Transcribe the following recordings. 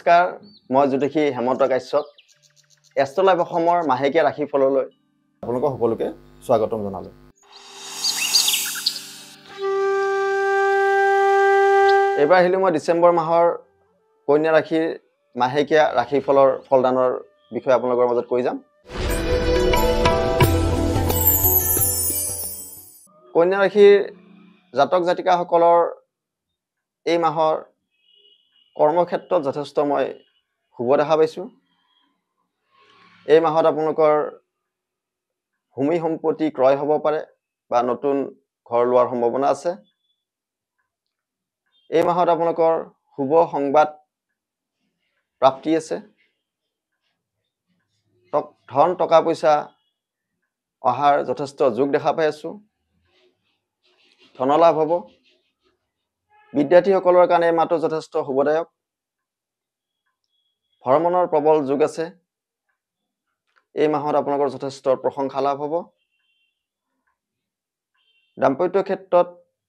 নমস্কাৰ, মই জ্যোতিষী হেমন্ত কাশ্যপ এষ্ট্ৰলাইভ অসমৰ মাহেকীয়া ৰাশিফললৈ আপোনালোক সকলোকে স্বাগতম জনালো। এবাৰ আহিলো মই ডিচেম্বৰ মাহৰ কন্যা ৰাশিৰ মাহেকীয়া ৰাশিফলৰ ফলদানৰ বিষয়ে আপোনালোকৰ মাজত কৈ যাম। কন্যা ৰাশিৰ জাতক জাতিকাসকলৰ এই মাহৰ কৰ্মক্ষেত্ৰত যথেষ্ট মই শুভ দেখা পাইছোঁ। এই মাহত আপোনালোকৰ ভূমি সম্পত্তি ক্ৰয় হ'ব পাৰে বা নতুন ঘৰ লোৱাৰ সম্ভাৱনা আছে। এই মাহত আপোনালোকৰ শুভ সংবাদ প্ৰাপ্তি আছে। ধন টকা পইচা অহাৰ যথেষ্ট যোগ দেখা পাই আছোঁ। ধনলাভ হ'ব। বিদ্যাৰ্থীসকলৰ কাৰণে এই মাহটো যথেষ্ট শুভদায়ক। ভ্ৰমণৰ প্ৰবল যোগ আছে। এই মাহত আপোনালোকৰ যথেষ্ট প্ৰশংসা লাভ হ'ব। দাম্পত্য ক্ষেত্ৰত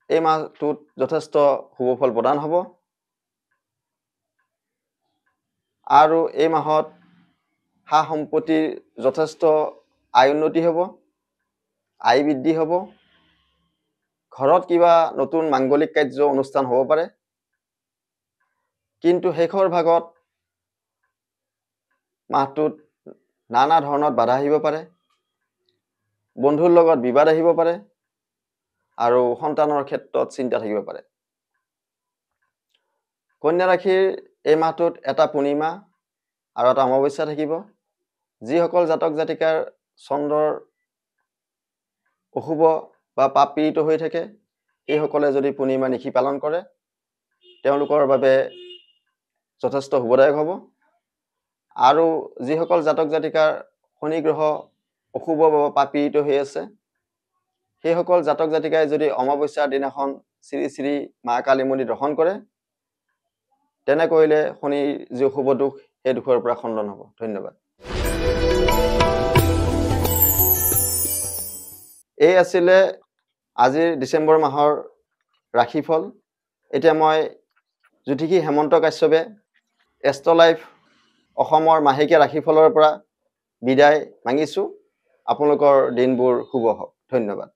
এই মাহটোত যথেষ্ট শুভ ফল প্ৰদান হ'ব। আৰু এই মাহত সা সম্পত্তিৰ যথেষ্ট আয় উন্নতি হ'ব, আয় বৃদ্ধি হ'ব। ঘৰত কিবা নতুন মাংগলিক কাৰ্য অনুষ্ঠান হ'ব পাৰে। কিন্তু শেষৰ ভাগত মাহটোত নানা ধৰণৰ বাধা আহিব পাৰে। বন্ধুৰ লগত বিবাদ আহিব পাৰে আৰু সন্তানৰ ক্ষেত্ৰত চিন্তা থাকিব পাৰে। কন্যা ৰাশিৰ এই মাহটোত এটা পূৰ্ণিমা আৰু এটা অমাৱস্যা থাকিব। যিসকল জাতক জাতিকাৰ চন্দ্ৰৰ অশুভ বা পাপ পীড়িত হৈ থাকে, এইসকলে যদি পূৰ্ণিমা নিশি পালন কৰে তেওঁলোকৰ বাবে যথেষ্ট শুভদায়ক হ'ব। আৰু যিসকল জাতক জাতিকাৰ শনি গ্ৰহ অশুভ বা পাপ পীড়িত হৈ আছে, সেইসকল জাতক জাতিকাই যদি অমাৱস্যাৰ দিনাখন শ্ৰী শ্ৰী মা কালী মন্দিৰ দৰ্শন কৰে, তেনে কৰিলে শনিৰ যি অশুভ দুখ সেই দুখৰ পৰা খণ্ডন হ'ব। ধন্যবাদ। এই আছিলে আজিৰ ডিচেম্বৰ মাহৰ ৰাশিফল। এতিয়া মই জ্যোতিষী হেমন্ত কাশ্যপে এষ্ট্ৰলাইভ অসমৰ মাহেকীয়া ৰাশিফলৰ পৰা বিদায় মাগিছোঁ। আপোনালোকৰ দিনবোৰ শুভ হওক। ধন্যবাদ।